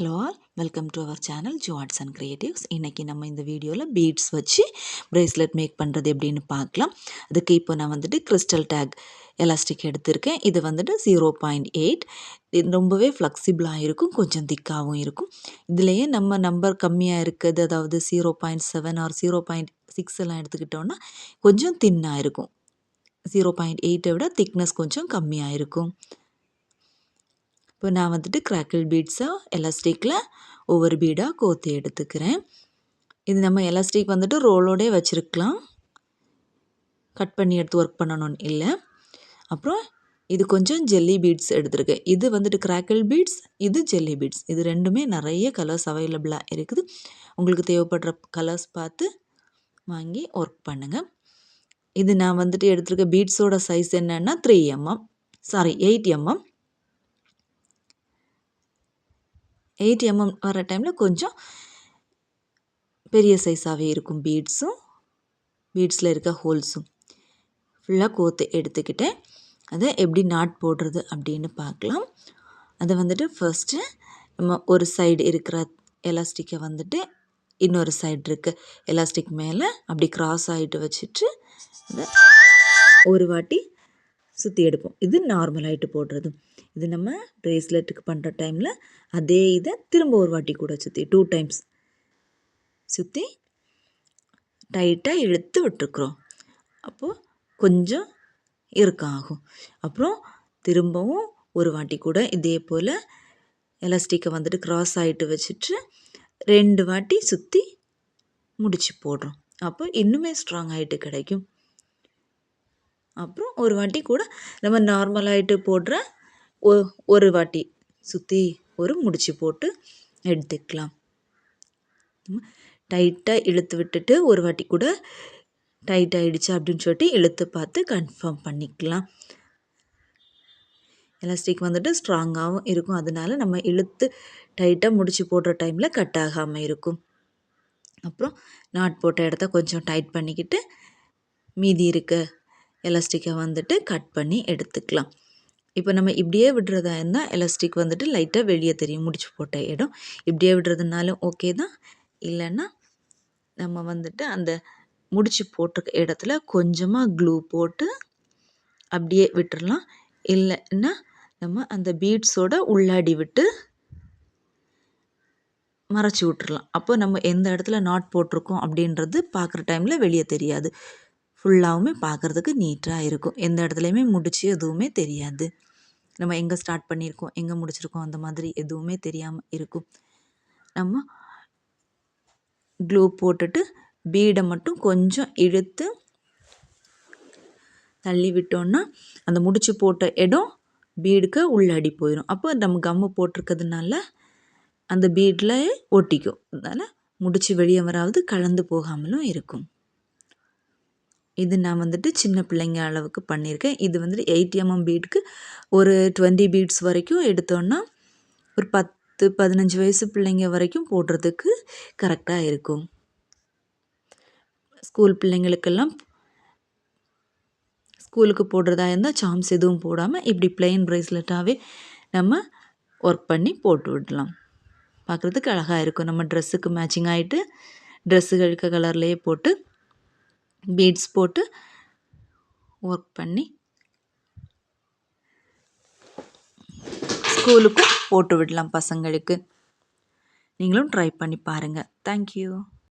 Hello all, welcome to our channel Jo arts and creatives. இன்றைக்கி நம்ம இந்த வீடியோவில் பீட்ஸ் வச்சு ப்ரேஸ்லெட் மேக் பண்ணுறது எப்படின்னு பார்க்கலாம். அதுக்கு இப்போ நான் கிறிஸ்டல் டேக் எலாஸ்டிக் எடுத்திருக்கேன். இது 0.8. இது ரொம்பவே ஃப்ளெக்சிபிளாக இருக்கும், கொஞ்சம் திக்காகவும் இருக்கும். இதுலேயே நம்ம நம்பர் கம்மியாக இருக்குது, அதாவது 0.7 ஆர் 0.6 எல்லாம் எடுத்துக்கிட்டோன்னா கொஞ்சம் தின்னாக இருக்கும். 0.8 விட திக்னஸ் கொஞ்சம் கம்மியாக இருக்கும். இப்போ நான் கிராக்கிள் பீட்ஸை எலாஸ்டிக்கில் ஒவ்வொரு பீடாக கோர்த்து எடுத்துக்கிறேன். இது நம்ம எலாஸ்டிக் ரோலோடே வச்சுருக்கலாம், கட் பண்ணி எடுத்து ஒர்க் பண்ணணும்னு இல்லை. அப்புறம் இது கொஞ்சம் ஜெல்லி பீட்ஸ் எடுத்துருக்கேன். இது கிராக்கிள் பீட்ஸ், இது ஜெல்லி பீட்ஸ். இது ரெண்டுமே நிறைய கலர்ஸ் அவைலபிளாக இருக்குது. உங்களுக்கு தேவைப்படுற கலர்ஸ் பார்த்து வாங்கி ஒர்க் பண்ணுங்கள். இது நான் எடுத்துருக்க பீட்ஸோட சைஸ் என்னென்னா 8 mm. 8 mm வர டைமில் கொஞ்சம் பெரிய சைஸாகவே இருக்கும் பீட்ஸில் இருக்க ஹோல்ஸும். ஃபுல்லாக கோர்த்து எடுத்துக்கிட்டேன். அதை எப்படி நாட் போடுறது அப்படின்னு பார்க்கலாம். அதை ஃபர்ஸ்ட்டு நம்ம ஒரு சைடு இருக்கிற எலாஸ்டிக்கை இன்னொரு சைடு இருக்க எலாஸ்டிக் மேலே அப்படி கிராஸ் ஆகிட்டு வச்சுட்டு அதை ஒரு வாட்டி சுற்றி எடுப்போம். இது நார்மல் ஆகிட்டு போடுறது. இது நம்ம ப்ரேஸ்லெட்டுக்கு பண்ணுற டைமில் அதே இதை திரும்ப ஒரு வாட்டி கூட சுற்றி 2 times சுற்றி டைட்டாக இழுத்து விட்டுருக்குறோம். அப்போது கொஞ்சம் இறுக்கம் ஆகும். அப்புறம் திரும்பவும் ஒரு வாட்டி கூட இதே போல் எலாஸ்டிக்கை கிராஸ் ஆகிட்டு வச்சுட்டு 2 வாட்டி சுற்றி முடிச்சு போடுறோம். அப்போ இன்னுமே ஸ்ட்ராங் ஆகிட்டு கிடைக்கும். அப்புறம் ஒரு வாட்டி கூட நம்ம நார்மலாகிட்டு போடுற ஒரு வாட்டி சுற்றி ஒரு முடிச்சு போட்டு எடுத்துக்கலாம். டைட்டாக இழுத்து விட்டுட்டு ஒரு வாட்டி கூட டைட் ஆகிடுச்சு அப்படின்னு சொல்லிட்டு இழுத்து பார்த்து கன்ஃபார்ம் பண்ணிக்கலாம். எலாஸ்டிக் ஸ்ட்ராங்காகவும் இருக்கும், அதனால நம்ம இழுத்து டைட்டாக முடிச்சு போடுற டைமில் கட் ஆகாமல் இருக்கும். அப்புறம் நாட் போட்ட இடத்த கொஞ்சம் டைட் பண்ணிக்கிட்டு மீதி இருக்க எலாஸ்டிக்கை கட் பண்ணி எடுத்துக்கலாம். இப்போ நம்ம இப்படியே விடுறதா இருந்தால் எலாஸ்டிக் லைட்டாக வெளியே தெரியும், முடிச்சு போட்ட இடம். இப்படியே விடுறதுனாலும் ஓகே தான். இல்லைன்னா நம்ம அந்த முடிச்சு போட்டிருக்க இடத்துல கொஞ்சமாக க்ளூ போட்டு அப்படியே விட்டுறலாம். இல்லைன்னா நம்ம அந்த பீட்ஸோட உள்ளாடி விட்டு மறைச்சி விட்டுறலாம். அப்போ நம்ம எந்த இடத்துல நாட் போட்டிருக்கோம் அப்படின்றது பார்க்குற டைமில் வெளியே தெரியாது. ஃபுல்லாகவுமே பார்க்குறதுக்கு நீட்டாக இருக்கும். எந்த இடத்துலையுமே முடிச்சு எதுவுமே தெரியாது. நம்ம எங்கே ஸ்டார்ட் பண்ணியிருக்கோம், எங்கே முடிச்சிருக்கோம், அந்த மாதிரி எதுவுமே தெரியாமல் இருக்கும். நம்ம க்ளூ போட்டுட்டு பீடை மட்டும் கொஞ்சம் இழுத்து தள்ளி விட்டோன்னா அந்த முடிச்சு போட்ட இடம் பீடுக்கு உள்ளாடி போயிடும். அப்போ நம்ம கம்மு போட்டிருக்கிறதுனால அந்த பீடில் ஒட்டிக்கும். அதனால் முடிச்சு வெளியே வராது, கலந்து போகாமலும் இருக்கும். இது நான் சின்ன பிள்ளைங்க அளவுக்கு பண்ணியிருக்கேன். இது 8 mm பீடுக்கு ஒரு 20 பீட்ஸ் வரைக்கும் எடுத்தோன்னா ஒரு 10-15 வயசு பிள்ளைங்க வரைக்கும் போடுறதுக்கு கரெக்டாக இருக்கும். ஸ்கூல் பிள்ளைங்களுக்கெல்லாம் ஸ்கூலுக்கு போடுறதா இருந்தால் சாம்ஸ் எதுவும் போடாமல் இப்படி பிளெயின் ப்ரேஸ்லெட்டாகவே நம்ம ஒர்க் பண்ணி போட்டு விடலாம். பார்க்குறதுக்கு அழகாக இருக்கும். நம்ம ட்ரெஸ்ஸுக்கு மேட்சிங் ஆகிட்டு ட்ரெஸ்ஸுகளுக்கு கலர்லேயே போட்டு பீட்ஸ் போட்டு ஒர்க் பண்ணி ஸ்கூலுக்கும் போட்டு விடலாம் பசங்களுக்கு. நீங்களும் ட்ரை பண்ணி பாருங்கள். தேங்க்யூ.